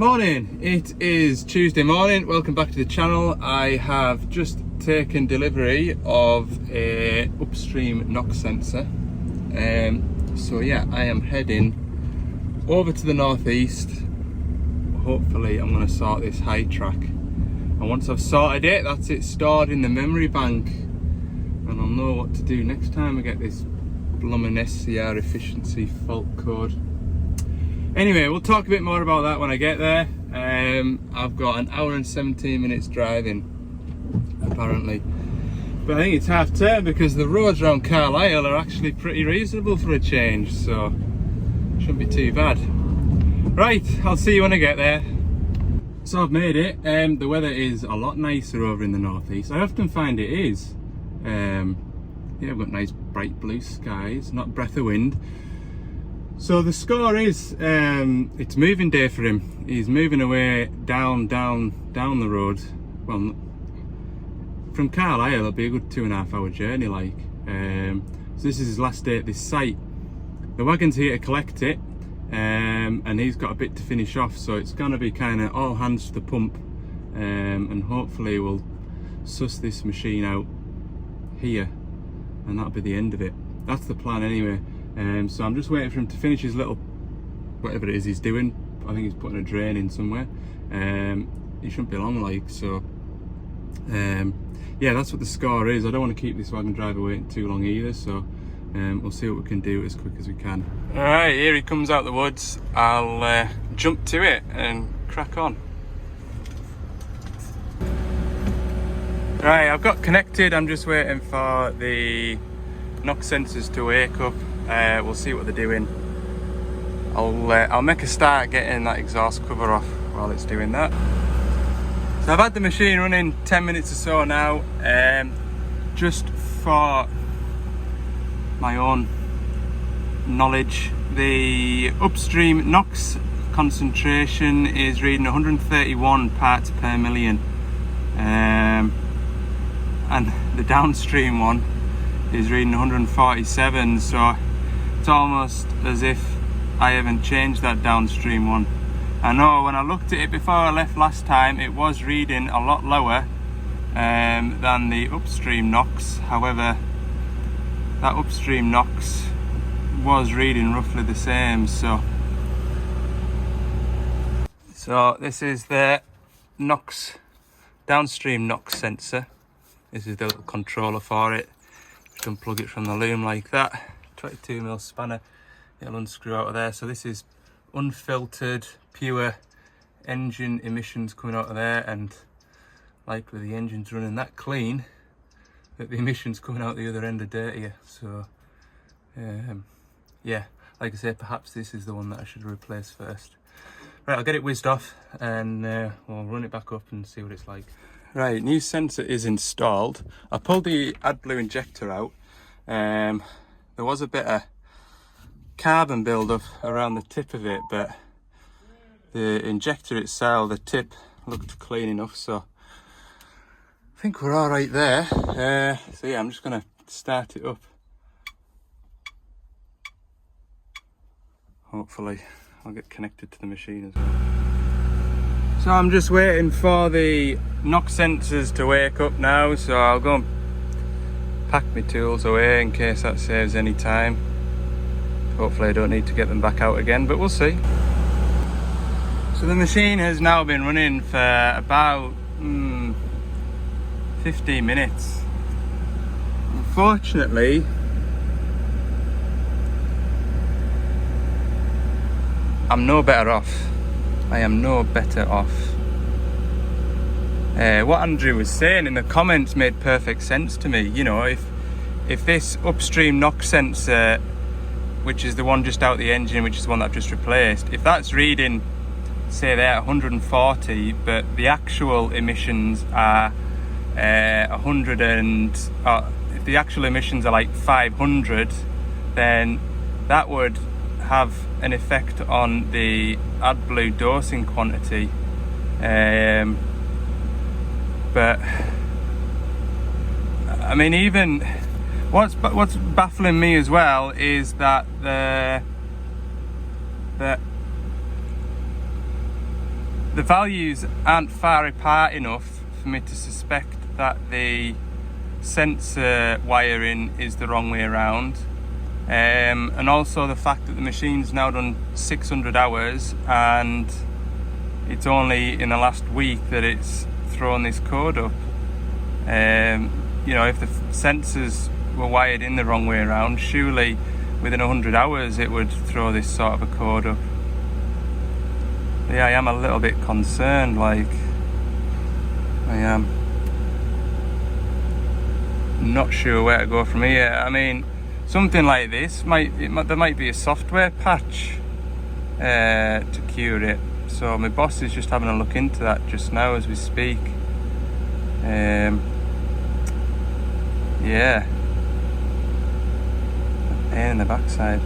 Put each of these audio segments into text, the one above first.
Morning, it is Tuesday morning. Welcome back to the channel. I have just taken delivery of a upstream knock sensor. So yeah, I am heading over to the northeast. Hopefully I'm going to sort this high track, and once I've sorted it, that's it stored in the memory bank, and I'll know what to do next time I get this blooming SCR efficiency fault code. Anyway, we'll talk a bit more about that when I get there. I've got an hour and 17 minutes driving, apparently. But I think it's half term because the roads around Carlisle are actually pretty reasonable for a change, so shouldn't be too bad. Right, I'll see you when I get there. So I've made it. The weather is a lot nicer over in the northeast. I often find it is. Yeah, I've got nice bright blue skies, not breath of wind. So the score is, it's moving day for him. He's moving away down the road. Well, from Carlisle, it'll be a good 2.5 hour journey, like. So this is his last day at this site. The wagon's here to collect it, and he's got a bit to finish off, so it's gonna be kind of all hands to the pump, and hopefully we'll suss this machine out here, and that'll be the end of it. That's the plan anyway. So I'm just waiting for him to finish his little, whatever it is he's doing. I think he's putting a drain in somewhere. He shouldn't be long, like, so yeah, that's what the score is. I don't want to keep this wagon driver waiting too long either, so we'll see what we can do as quick as we can. Alright, here he comes out the woods. I'll jump to it and crack on. Right, I've got connected. I'm just waiting for the knock sensors to wake up. We'll see what they're doing. I'll make a start getting that exhaust cover off while it's doing that. So I've had the machine running 10 minutes or so now. Just for my own knowledge, the upstream NOx concentration is reading 131 parts per million, and the downstream one is reading 147, so it's almost as if I haven't changed that downstream one. I know when I looked at it before I left last time, it was reading a lot lower than the upstream NOx. However, that upstream NOx was reading roughly the same. So this is the NOx, downstream NOx sensor. This is the little controller for it. You can plug it from the loom like that. 22mm spanner, it'll unscrew out of there. So this is unfiltered, pure engine emissions coming out of there, and likely the engine's running that clean that the emissions coming out the other end are dirtier. So yeah, like I say, perhaps this is the one that I should replace first. Right, I'll get it whizzed off and we'll run it back up and see what it's like. Right, new sensor is installed. I pulled the AdBlue injector out. There was a bit of carbon buildup around the tip of it, but the injector itself, the tip, looked clean enough, so I think we're all right there. So yeah, I'm just gonna start it up. Hopefully I'll get connected to the machine as well. So I'm just waiting for the NOx sensors to wake up now, so I'll go and pack my tools away in case that saves any time. Hopefully I don't need to get them back out again, but we'll see. So the machine has now been running for about 15 minutes. Unfortunately, I'm no better off. I am no better off. What Andrew was saying in the comments made perfect sense to me. You know, if this upstream NOx sensor, which is the one just out the engine, which is the one that I've just replaced, if that's reading, say they're 140, but the actual emissions are 100, and if the actual emissions are like 500, then that would have an effect on the AdBlue dosing quantity. But I mean, even what's baffling me as well is that the values aren't far apart enough for me to suspect that the sensor wiring is the wrong way around, and also the fact that the machine's now done 600 hours and it's only in the last week that it's thrown this code up. You know, if the sensors were wired in the wrong way around, surely within 100 hours it would throw this sort of a code up. Yeah, I am a little bit concerned, like, I am not sure where to go from here. I mean, something like this there might be a software patch to cure it. So my boss is just having a look into that just now as we speak. Yeah, a pain in the backside.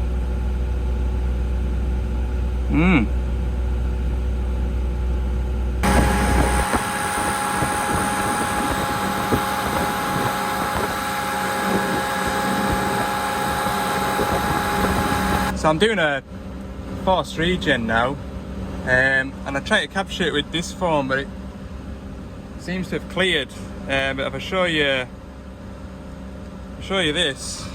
So I'm doing a forced regen now, and I try to capture it with this phone, but it seems to have cleared. But if I show you this,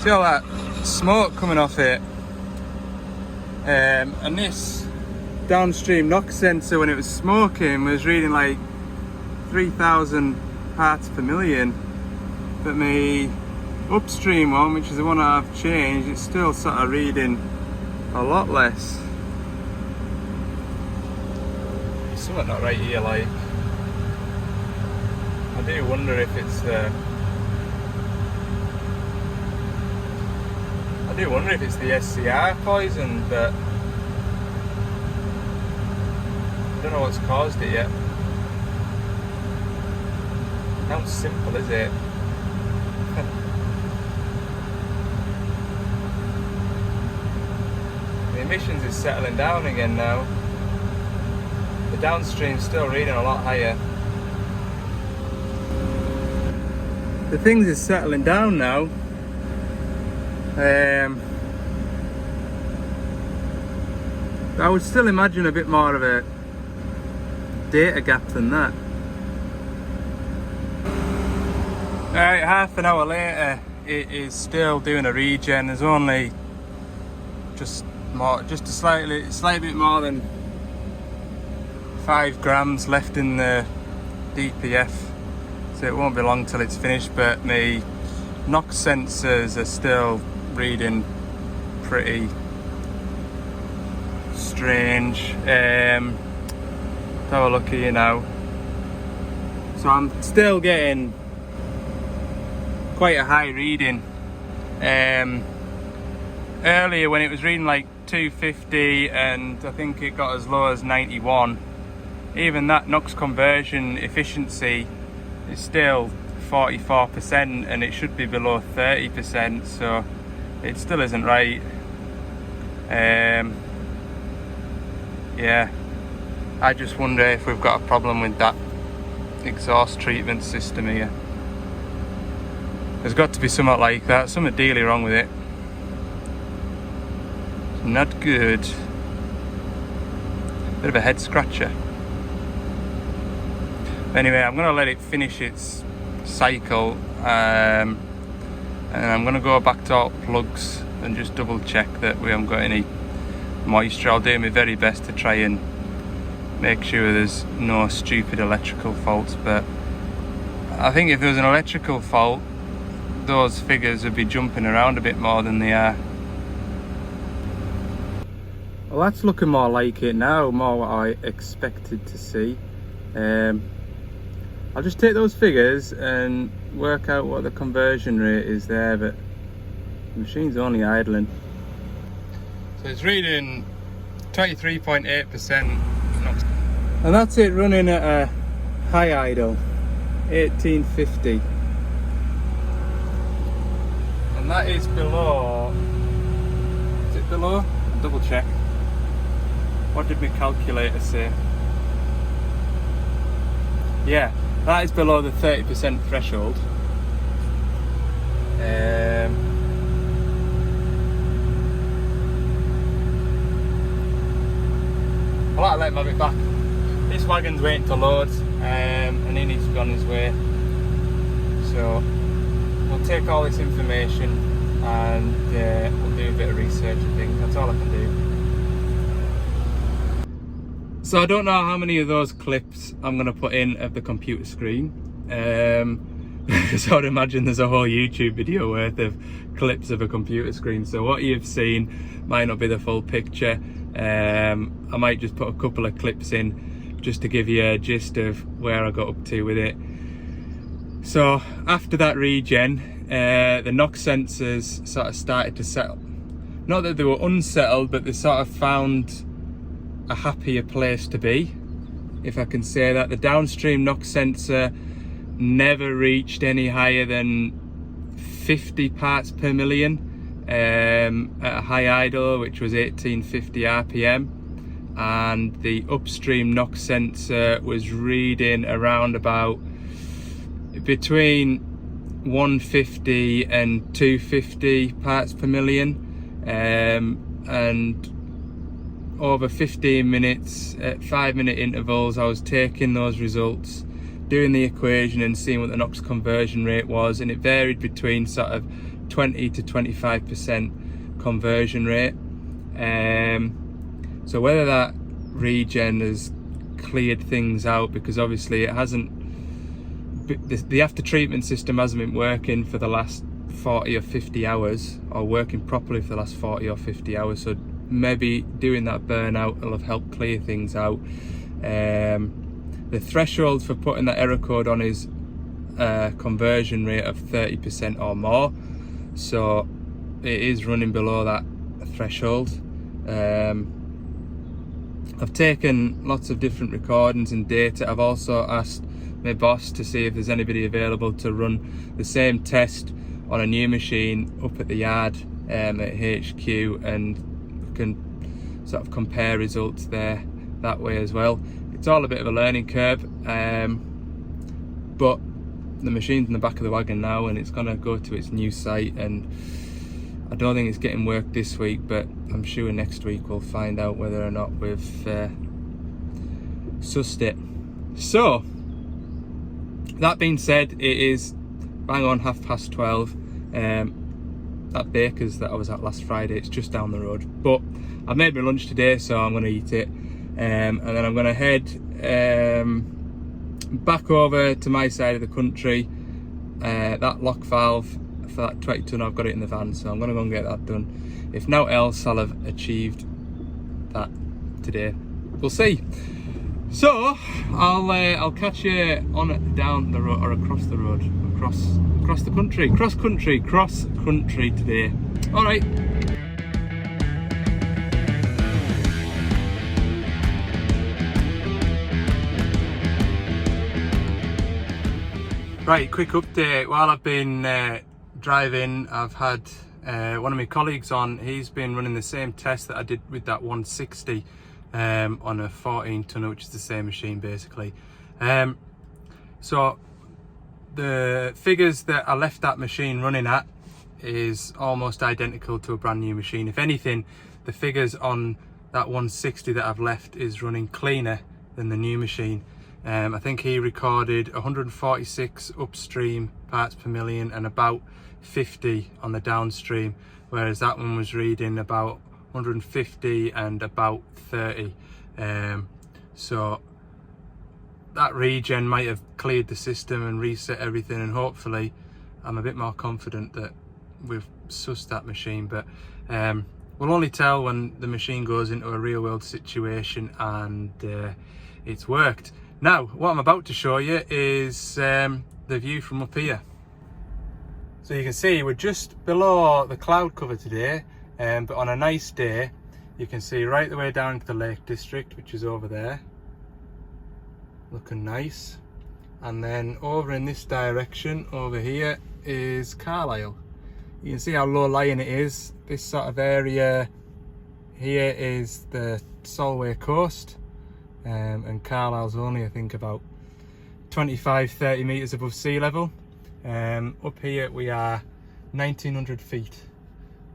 see all that smoke coming off it, and this downstream NOx sensor, when it was smoking, was reading like 3,000 parts per million, but my upstream one, which is the one I've changed, it's still sort of reading a lot less. Something not right here, like, I do wonder if it's the SCR poison, but I don't know what's caused it yet. How simple is it? The emissions is settling down again now. The downstream's still reading a lot higher. The things is settling down now. I would still imagine a bit more of a data gap than that. Alright, half an hour later, it is still doing a regen. There's only just a slight bit more than 5 grams left in the DPF, so it won't be long till it's finished, but my NOx sensors are still reading pretty strange. Let's have a look here now. So I'm still getting quite a high reading. Earlier when it was reading like 250, and I think it got as low as 91, even that NOx conversion efficiency is still 44%, and it should be below 30%, so it still isn't right. Yeah, I just wonder if we've got a problem with that exhaust treatment system here. There's got to be something like that, something dearly wrong with it. It's not good. Bit of a head scratcher. Anyway, I'm going to let it finish its cycle, and I'm going to go back to all plugs and just double check that we haven't got any moisture. I'll do my very best to try and make sure there's no stupid electrical faults, but I think if there was an electrical fault, those figures would be jumping around a bit more than they are. Well, that's looking more like it now, more what I expected to see. I'll just take those figures and work out what the conversion rate is there, but the machine's only idling. So it's reading 23.8%, and that's it running at a high idle, 1850. And that is below, is it below? I'll double check. What did my calculator say? Yeah, that is below the 30% threshold. let him have it back. This wagon's waiting to load, and he needs to be on his way. So we'll take all this information and we'll do a bit of research, I think. That's all I can do. So I don't know how many of those clips I'm going to put in of the computer screen. Because I would imagine there's a whole YouTube video worth of clips of a computer screen. So what you've seen might not be the full picture. I might just put a couple of clips in just to give you a gist of where I got up to with it. So after that regen, the NOx sensors sort of started to settle. Not that they were unsettled, but they sort of found a happier place to be, if I can say that. The downstream NOx sensor never reached any higher than 50 parts per million at a high idle, which was 1850 RPM, and the upstream NOx sensor was reading around about between 150 and 250 parts per million, and over 15 minutes at 5-minute intervals I was taking those results, doing the equation and seeing what the NOx conversion rate was, and it varied between sort of 20 to 25% conversion rate. So whether that regen has cleared things out, because obviously it hasn't, the after treatment system hasn't been working for the last 40 or 50 hours, or working properly for the last 40 or 50 hours, so maybe doing that burnout will have helped clear things out. The threshold for putting that error code on is a conversion rate of 30% or more, so it is running below that threshold. I've taken lots of different recordings and data. I've also asked my boss to see if there's anybody available to run the same test on a new machine up at the yard at HQ, and we can sort of compare results there that way as well. It's all a bit of a learning curve, but the machine's in the back of the wagon now and it's gonna go to its new site, and I don't think it's getting work this week, but I'm sure next week we'll find out whether or not we've sussed it. So that being said, it is bang on 12:30. That baker's that I was at last Friday, it's just down the road, but I've made my lunch today, so I'm going to eat it, and then I'm going to head back over to my side of the country. That lock valve for that 20 ton, I've got it in the van, so I'm going to go and get that done. If not else, I'll have achieved that today. We'll see. So I'll catch you on down the road, or across the road, across the country, cross country today. All right. Right, quick update. While I've been driving, I've had one of my colleagues on. He's been running the same test that I did with that 160 on a 14 tonner, which is the same machine basically. So the figures that I left that machine running at is almost identical to a brand new machine. If anything, the figures on that 160 that I've left is running cleaner than the new machine. I think he recorded 146 upstream parts per million and about 50 on the downstream, whereas that one was reading about 150 and about 30. So that regen might have cleared the system and reset everything, and hopefully I'm a bit more confident that we've sussed that machine, but we'll only tell when the machine goes into a real world situation and it's worked. Now what I'm about to show you is the view from up here. So you can see we're just below the cloud cover today, but on a nice day you can see right the way down into the Lake District, which is over there, looking nice. And then over in this direction over here is Carlisle. You can see how low lying it is. This sort of area here is the Solway coast, and Carlisle's only I think about 25-30 metres above sea level. Up here we are 1900 feet,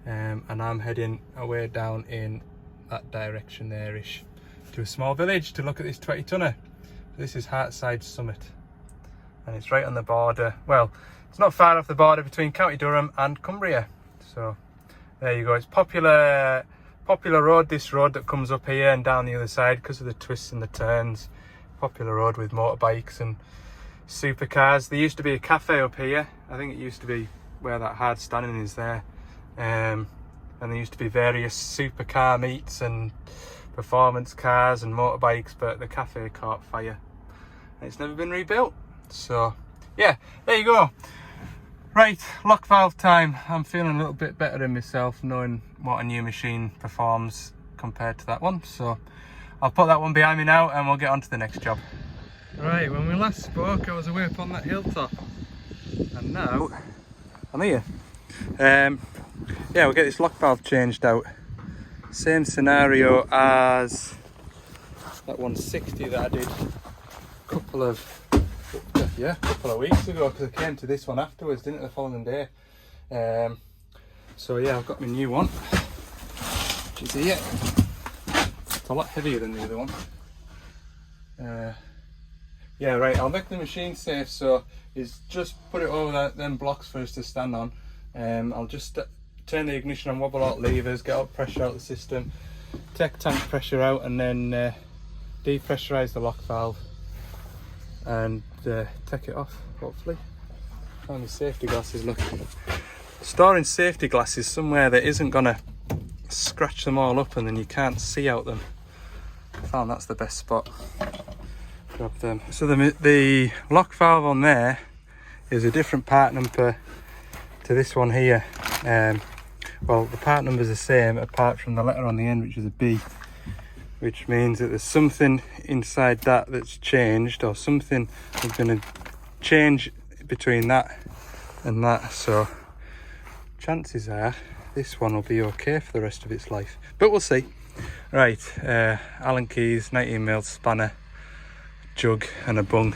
and I'm heading away down in that direction there-ish. to a small village to look at this 20 tonner. This is Hartside Summit, and it's right on the border. Well, it's not far off the border between County Durham and Cumbria. So there you go. It's popular road, this road that comes up here and down the other side because of the twists and the turns. Popular road with motorbikes and supercars. There used to be a cafe up here. I think it used to be where that hard standing is there. And there used to be various supercar meets and performance cars and motorbikes, but the cafe caught fire and it's never been rebuilt. So yeah, there you go. Right, lock valve time. I'm feeling a little bit better in myself knowing what a new machine performs compared to that one. So I'll put that one behind me now and we'll get on to the next job. Right, when we last spoke I was away up on that hilltop and now I'm here. Yeah, we'll get this lock valve changed out. Same scenario as that 160 that I did a couple of weeks ago, because I came to this one afterwards, didn't I, the following day. So yeah, I've got my new one, which is here. It's a lot heavier than the other one. Yeah, right, I'll make the machine safe, so is just put it over them blocks for us to stand on. I'll just turn the ignition on, wobble out levers, get all pressure out the system, take tank pressure out, and then depressurise the lock valve and take it off, hopefully. Find my safety glasses. Look, storing safety glasses somewhere that isn't gonna scratch them all up and then you can't see out them. I found that's the best spot. Grab them. So the lock valve on there is a different part number to this one here. Well, the part number is the same apart from the letter on the end, which is a B, which means that there's something inside that that's changed, or something is going to change between that and that. So chances are this one will be okay for the rest of its life, but we'll see. Right, Allen keys, 19mm spanner, jug and a bung.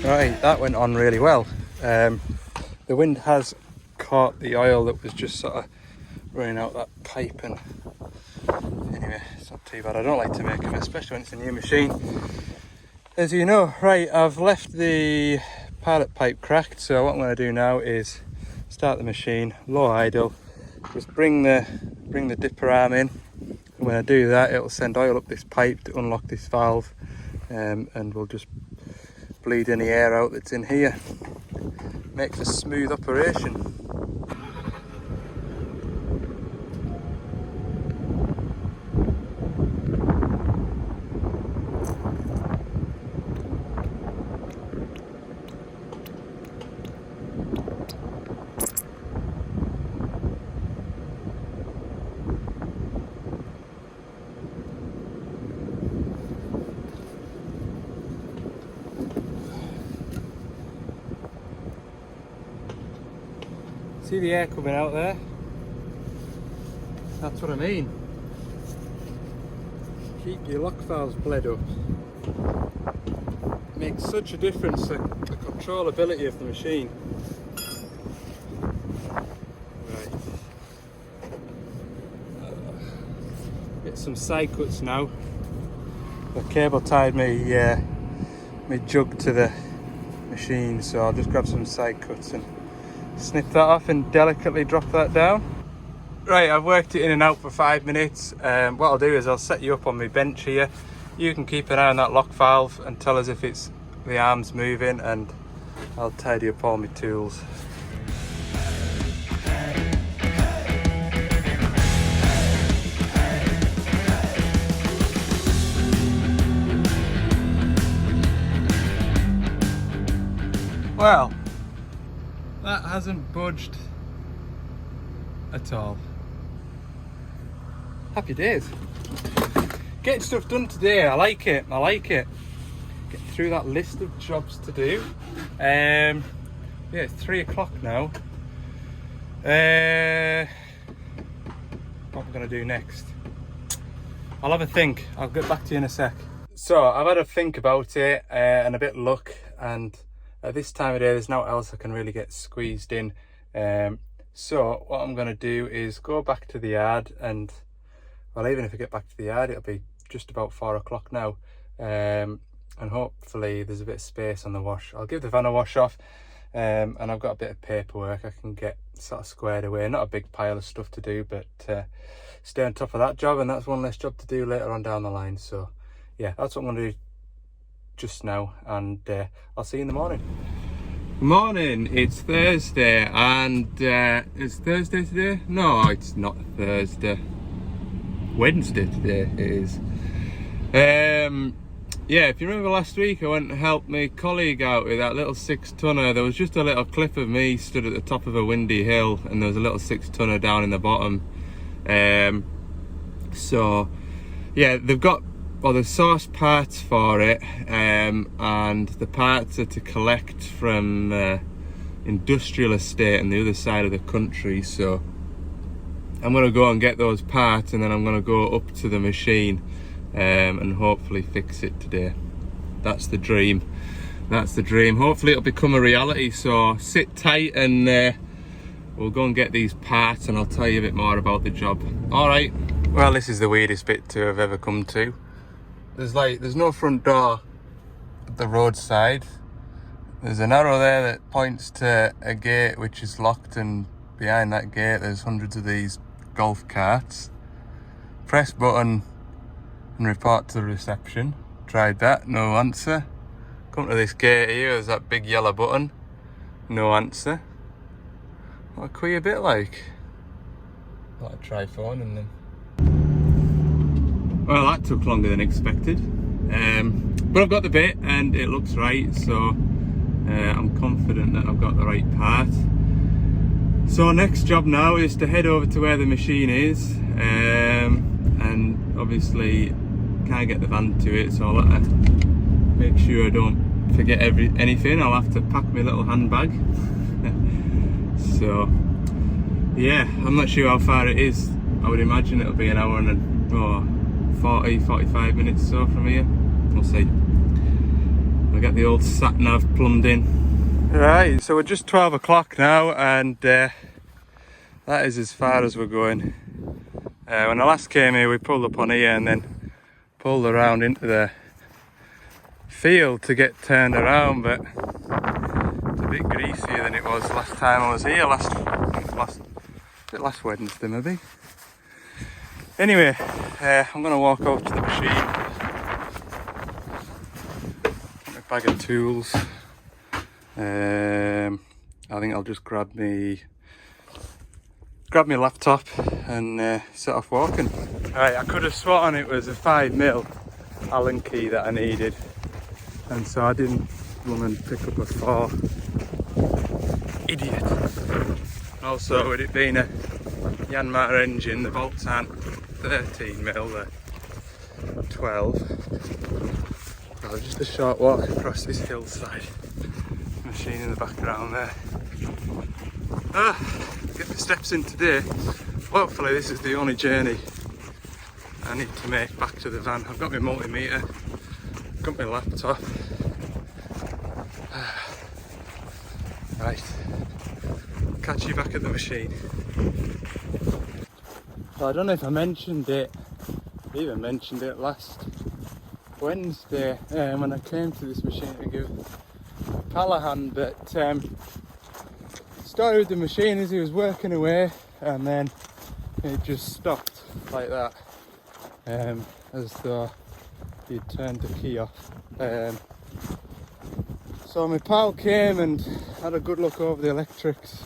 Right, that went on really well. The wind has caught the oil that was just sort of running out that pipe, and anyway, it's not too bad. I don't like to make them, especially when it's a new machine, as you know. Right, I've left the pilot pipe cracked, so what I'm going to do now is start the machine, low idle, just bring the dipper arm in, and when I do that it'll send oil up this pipe to unlock this valve, and we'll just bleed any air out that's in here. Makes a smooth operation. See the air coming out there? That's what I mean. Keep your lock valves bled up. It makes such a difference to the controllability of the machine. Right. Get some side cuts now. The cable tied my jug to the machine, so I'll just grab some side cuts and snip that off and delicately drop that down. Right, I've worked it in and out for 5 minutes. What I'll do is I'll set you up on my bench here. You can keep an eye on that lock valve and tell us if the arm's moving, and I'll tidy up all my tools. Well, that hasn't budged at all. Happy days. Getting stuff done today, I like it, I like it. Getting through that list of jobs to do. Yeah, it's 3 o'clock now. What am I going to do next? I'll have a think, I'll get back to you in a sec. So, I've had a think about it and a bit of luck, and at this time of day there's nothing else I can really get squeezed in. So, what I'm going to do is go back to the yard, and well, even if I get back to the yard, it'll be just about 4 o'clock now, and hopefully there's a bit of space on the wash. I'll give the van a wash off, and I've got a bit of paperwork I can get sort of squared away. Not a big pile of stuff to do, but stay on top of that job, and that's one less job to do later on down the line. So yeah, that's what I'm going to do just now, and I'll see you in the morning. Morning, it's Thursday, and it's Thursday today? No, it's not Thursday. Wednesday today it is. Yeah, if you remember last week I went and helped my colleague out with that little 6-tonner. There was just a little clip of me stood at the top of a windy hill, and there was a little 6-tonner down in the bottom. So yeah, they've got, well, the source parts for it, and the parts are to collect from industrial estate on the other side of the country. So I'm going to go and get those parts, and then I'm going to go up to the machine and hopefully fix it today. That's the dream. That's the dream. Hopefully it'll become a reality. So sit tight, and we'll go and get these parts, and I'll tell you a bit more about the job. All right. Well, this is the weirdest bit to have ever come to. There's no front door at the roadside. There's an arrow there that points to a gate which is locked, and behind that gate there's hundreds of these golf carts. Press button and report to the reception. Tried that, no answer. Come to this gate here, there's that big yellow button, no answer. What a queer bit like. Thought I'd try phoning them. Well, that took longer than expected, but I've got the bit and it looks right, so I'm confident that I've got the right part. So next job now is to head over to where the machine is, and obviously can't get the van to it, so I'll have to make sure I don't forget anything. I'll have to pack my little handbag. So yeah, I'm not sure how far it is. I would imagine it'll be an hour and 40-45 minutes or so from here. We'll see. I'll get the old sat nav plumbed in. Right, so we're just 12 o'clock now, and that is as far as we're going. When I last came here, we pulled up on here and then pulled around into the field to get turned around, but it's a bit greasier than it was last time I was here, last Wednesday maybe. Anyway, I'm going to walk over to the machine, my bag of tools. I think I'll just grab my laptop and set off walking. Right, I could have sworn it was a 5mm Allen key that I needed, and so I didn't run and pick up a 4. Idiot. Also, with it being a Yanmar engine, the bolts aren't 13mm, they're 12. Well, just a short walk across this hillside. Machine in the background there. Get the steps in today. Hopefully this is the only journey I need to make back to the van. I've got my multimeter, got my laptop. Right, catch you back at the machine. So I don't know if I mentioned it, even mentioned it last Wednesday when I came to this machine to give pal a hand, but started with the machine as he was working away, and then it just stopped like that, as though he'd turned the key off. So my pal came and had a good look over the electrics,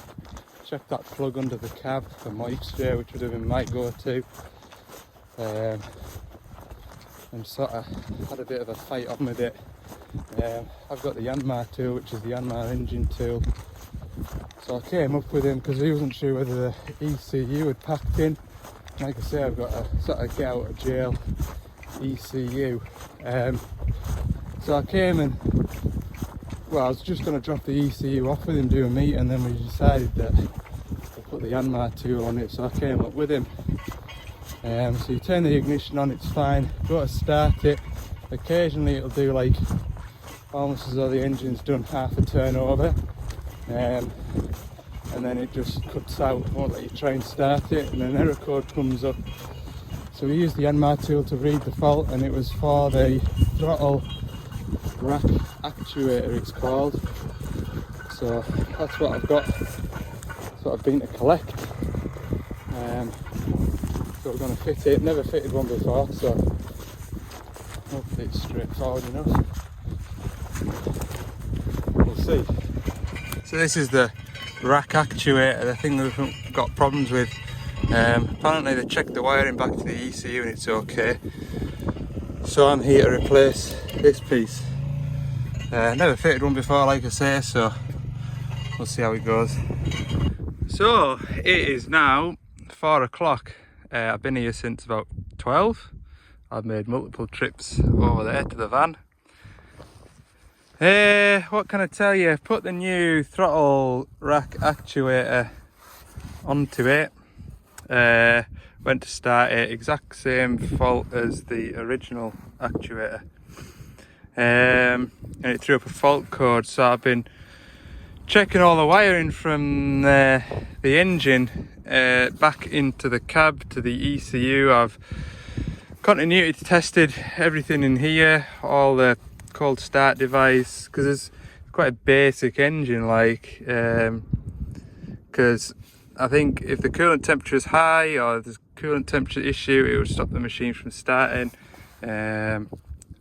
checked that plug under the cab for moisture, which would have been my go-to. and sort of had a bit of a fight on with it. I've got the Yanmar tool, which is the Yanmar engine tool. So I came up with him because he wasn't sure whether the ECU had packed in. Like I say, I've got a sort of get out of jail ECU. So I came and, well, I was just going to drop the ECU off with him, do a meet, and then we decided that we'll put the Yanmar tool on it, so I came up with him. So you turn the ignition on, it's fine, go to start it. Occasionally it'll do like almost as though the engine's done half a turnover, and then it just cuts out, won't let you try and start it, and an error code comes up. So we used the Yanmar tool to read the fault, and it was for the throttle rack actuator, it's called. So that's what I've got, that's what I've been to collect. So we're going to fit it, never fitted one before, so hopefully it's straightforward enough. We'll see. So this is the rack actuator, the thing that we've got problems with. Apparently they checked the wiring back to the ECU and it's okay. So I'm here to replace this piece. Never fitted one before, like I say, so we'll see how it goes. So it is now 4 o'clock. I've been here since about 12. I've made multiple trips over there to the van. What can I tell you? Put the new throttle rack actuator onto it. Went to start it, exact same fault as the original actuator. And it threw up a fault code, so I've been checking all the wiring from the engine back into the cab to the ECU. I've continuity tested everything in here, all the cold start device, because it's quite a basic engine, like, because I think if the coolant temperature is high or there's a coolant temperature issue, it would stop the machine from starting.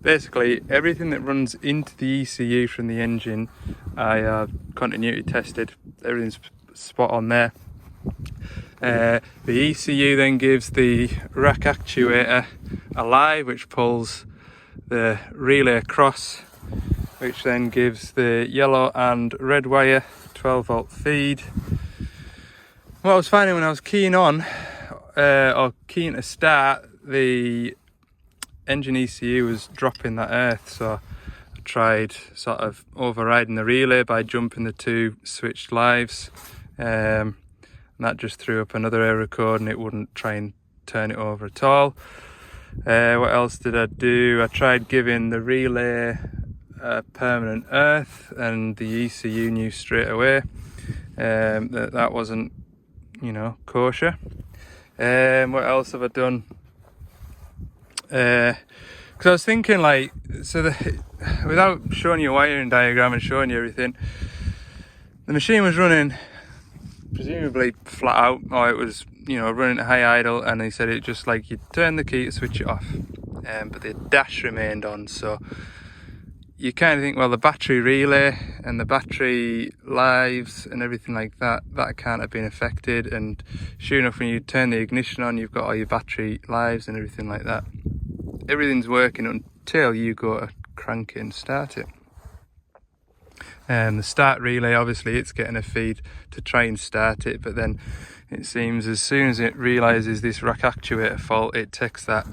Basically everything that runs into the ECU from the engine I have continuity tested, everything's spot on there. The ECU then gives the rack actuator a live, which pulls the relay across, which then gives the yellow and red wire 12 volt feed. What I was finding when I was keen to start, the engine ECU was dropping that earth, so I tried sort of overriding the relay by jumping the two switched lives, and that just threw up another error code and it wouldn't try and turn it over at all. What else did I do? I tried giving the relay a permanent earth and the ECU knew straight away that wasn't, you know, kosher. What else have I done? Because I was thinking, like, without showing you a wiring diagram and showing you everything, the machine was running presumably flat out, or it was, you know, running at high idle, and he said it just like you'd turn the key to switch it off, but the dash remained on. So you kind of think, well, the battery relay and the battery lives and everything like that can't have been affected, and sure enough, when you turn the ignition on, you've got all your battery lives and everything like that. Everything's working until you go to crank it and start it. And the start relay, obviously it's getting a feed to try and start it, but then it seems as soon as it realises this rack actuator fault, it takes that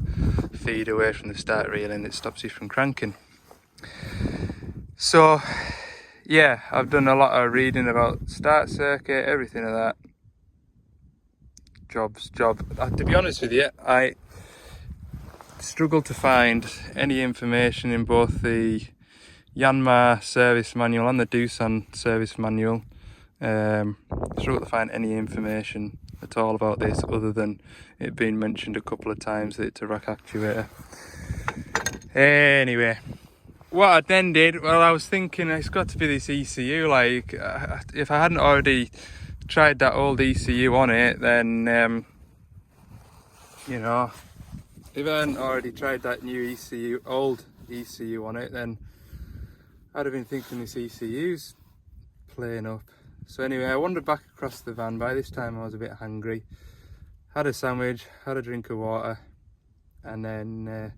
feed away from the start relay and it stops you from cranking. So yeah, I've done a lot of reading about start circuit, everything of that. Job. To be honest with you, I struggled to find any information in both the Yanmar service manual and the Doosan service manual. Struggled to find any information at all about this, other than it being mentioned a couple of times that it's a rack actuator. Anyway, what I then did, well, I was thinking it's got to be this ECU. Like, if I hadn't already tried that old ECU on it, then you know, if I hadn't already tried that new ECU, old ECU on it, then I'd have been thinking this ECU's playing up. So anyway, I wandered back across the van. By this time I was a bit hungry, had a sandwich, had a drink of water, and then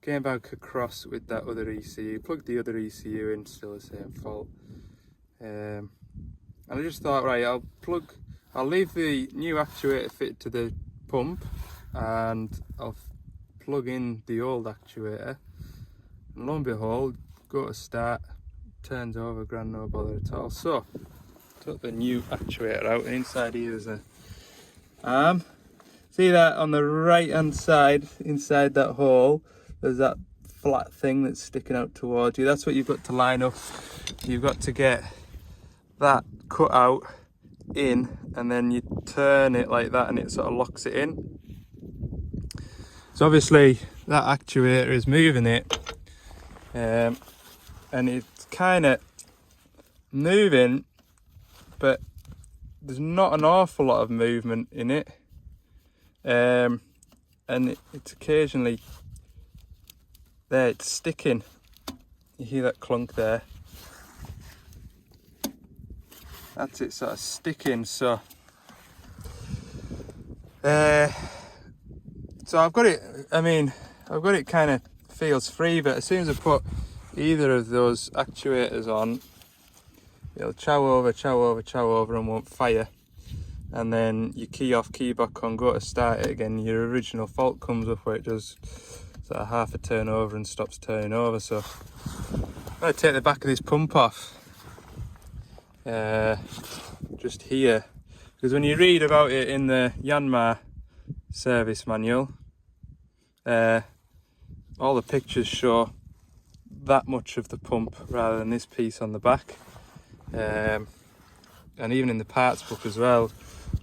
came back across with that other ECU, plugged the other ECU in, still the same fault. And I just thought, right, I'll leave the new actuator fitted to the pump, and I'll plug in the old actuator, and lo and behold, go to start, turns over, grand no bother at all. So took the new actuator out, and inside here there's a arm. See that on the right hand side, inside that hole, there's that flat thing that's sticking out towards you. That's what you've got to line up. You've got to get that cut out in, and then you turn it like that and it sort of locks it in. So obviously that actuator is moving it, and it's kind of moving, but there's not an awful lot of movement in it, and it's occasionally there, it's sticking. You hear that clunk there? That's it, sort of sticking. So I've got it, I've got it kind of feels free, but as soon as I put either of those actuators on, it'll chow over and won't fire. And then you key off, key back on, go to start it again, your original fault comes up where it does sort of half a turn over and stops turning over. So I'm going to take the back of this pump off, just here, because when you read about it in the Yanmar service manual, all the pictures show that much of the pump rather than this piece on the back, and even in the parts book as well,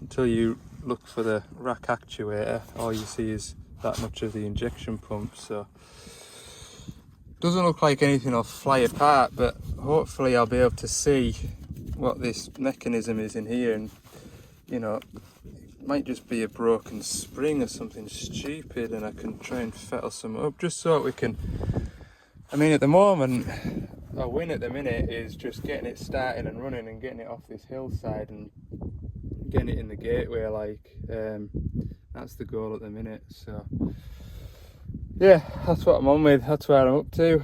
until you look for the rack actuator, all you see is that much of the injection pump. So doesn't look like anything will fly apart, but hopefully I'll be able to see what this mechanism is in here, and you know, it might just be a broken spring or something stupid, and I can try and fettle some up just so we can, at the moment our win at the minute is just getting it starting and running and getting it off this hillside and getting it in the gateway, like that's the goal at the minute. So yeah, that's what I'm on with, that's where I'm up to.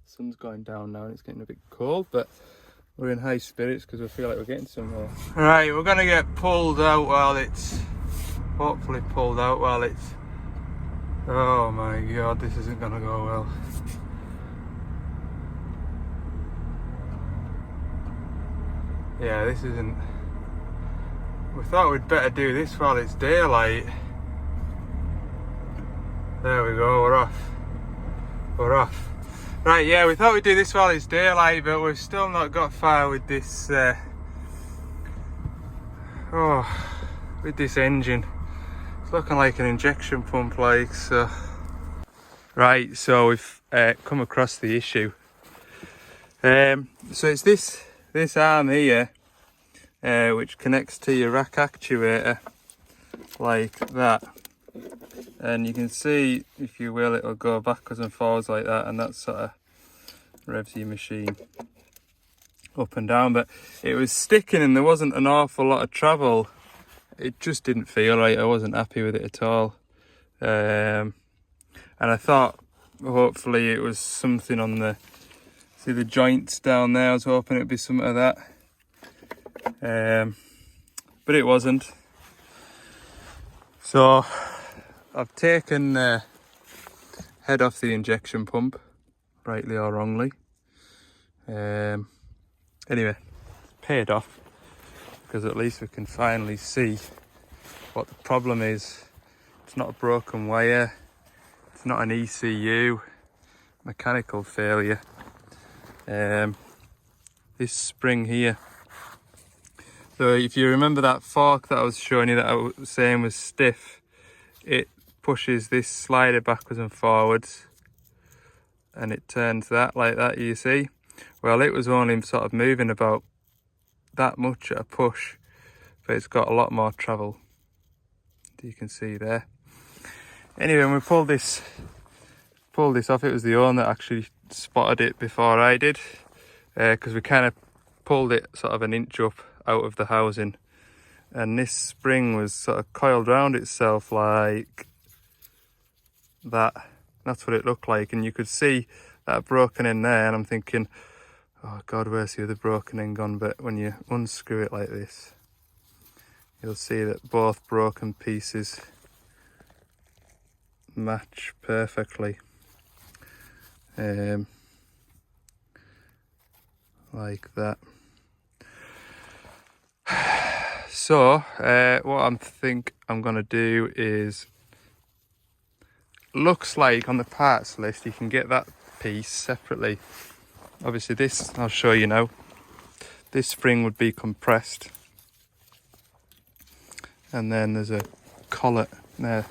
Sun's going down now and it's getting a bit cold, but we're in high spirits because we feel like we're getting somewhere. Right, we're gonna get pulled out while it's, hopefully pulled out while it's, oh my god, this isn't gonna go well. Yeah, this isn't, we thought we'd better do this while it's daylight. There we go, we're off. Right, yeah, we thought we'd do this while it's daylight, but we've still not got far with this with this engine. It's looking like an injection pump, like, so. Right, so we've come across the issue. So it's this arm here, which connects to your rack actuator like that, and you can see, if you will, it'll go backwards and forwards like that, and that sort of revs your machine up and down. But it was sticking and there wasn't an awful lot of travel. It just didn't feel right. I wasn't happy with it at all, and I thought hopefully it was something on the, see the joints down there, I was hoping it'd be something of that, but it wasn't. So I've taken the head off the injection pump, rightly or wrongly. Anyway, paid off, because at least we can finally see what the problem is. It's not a broken wire, it's not an ECU, mechanical failure. This spring here, so if you remember that fork that I was showing you that I was saying was stiff, it pushes this slider backwards and forwards and it turns that like that, you see. Well, it was only sort of moving about that much at a push, but it's got a lot more travel, you can see there. Anyway, when we pulled this off, it was the owner that actually spotted it before I did, because we kind of pulled it sort of an inch up out of the housing, and this spring was sort of coiled around itself like that. That's what it looked like, and you could see that broken end there, and I'm thinking, oh God, where's the other broken end gone? But when you unscrew it like this, you'll see that both broken pieces match perfectly. Like that. So what I think I'm going to do is, looks like on the parts list you can get that piece separately. Obviously this, I'll show you now, this spring would be compressed, and then there's a collet there,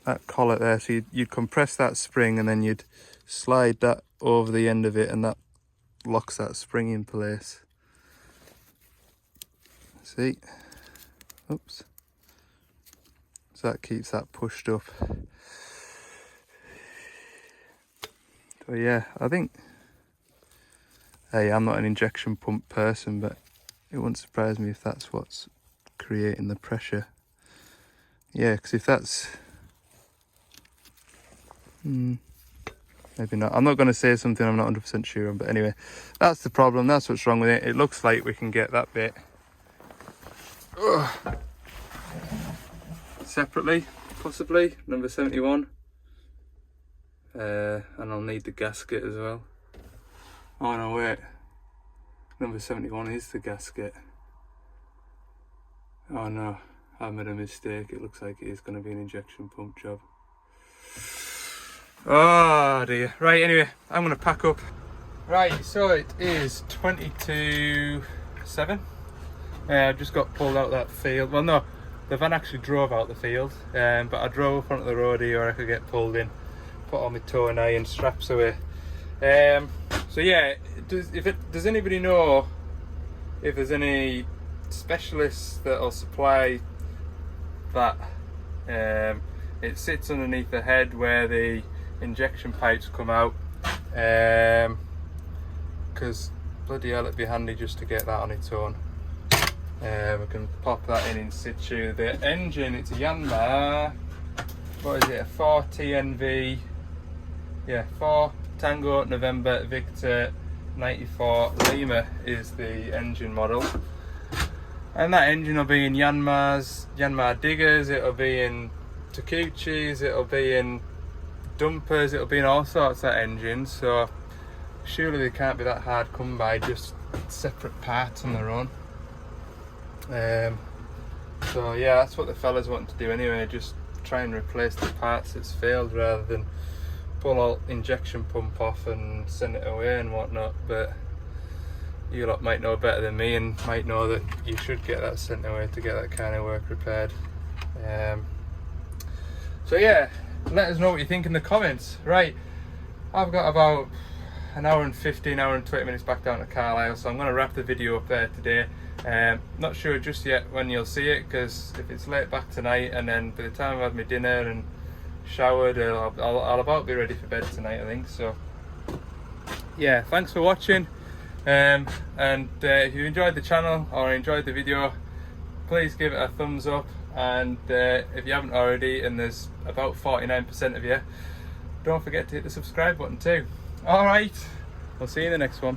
that collet there, so you'd compress that spring and then you'd slide that over the end of it, and that locks that spring in place. See, oops, so that keeps that pushed up. So yeah, I think, hey, I'm not an injection pump person, but it wouldn't surprise me if that's what's creating the pressure. Yeah, because if that's, maybe not. I'm not going to say something I'm not 100% sure on, but anyway, that's the problem. That's what's wrong with it. It looks like we can get that bit separately, possibly, number 71. And I'll need the gasket as well. Oh no, wait. Number 71 is the gasket. Oh no, I made a mistake. It looks like it is going to be an injection pump job. Oh dear. Right, anyway, I'm going to pack up. Right, so it is 22:07. I just got pulled out that field. Well, no, the van actually drove out the field, but I drove up onto the road here where I could get pulled in, put on my tow and eye and straps away. So yeah, does anybody know if there's any specialists that'll supply that? It sits underneath the head where the injection pipes come out, because bloody hell, it'd be handy just to get that on its own. We can pop that in situ. The engine, it's a Yanmar, what is it, a 4 TNV, yeah, 4 Tango November Victor 94 Lima is the engine model. And that engine will be in Yanmar diggers, it'll be in Takuchis, it'll be in dumpers, it'll be in all sorts of engines, so surely they can't be that hard come by, just separate parts on their own. So yeah, that's what the fellas want to do anyway, just try and replace the parts that's failed rather than pull all injection pump off and send it away and whatnot. But you lot might know better than me and might know that you should get that sent away to get that kind of work repaired. So yeah, let us know what you think in the comments. Right, I've got about an hour and 15, hour and 20 minutes back down to Carlisle, so I'm going to wrap the video up there today. Not sure just yet when you'll see it, because if it's late back tonight, and then by the time I've had my dinner and showered, I'll about be ready for bed tonight, I think. So yeah, thanks for watching, and if you enjoyed the channel or enjoyed the video, please give it a thumbs up, and if you haven't already, and there's about 49% of you, don't forget to hit the subscribe button too. Alright, I'll see you in the next one.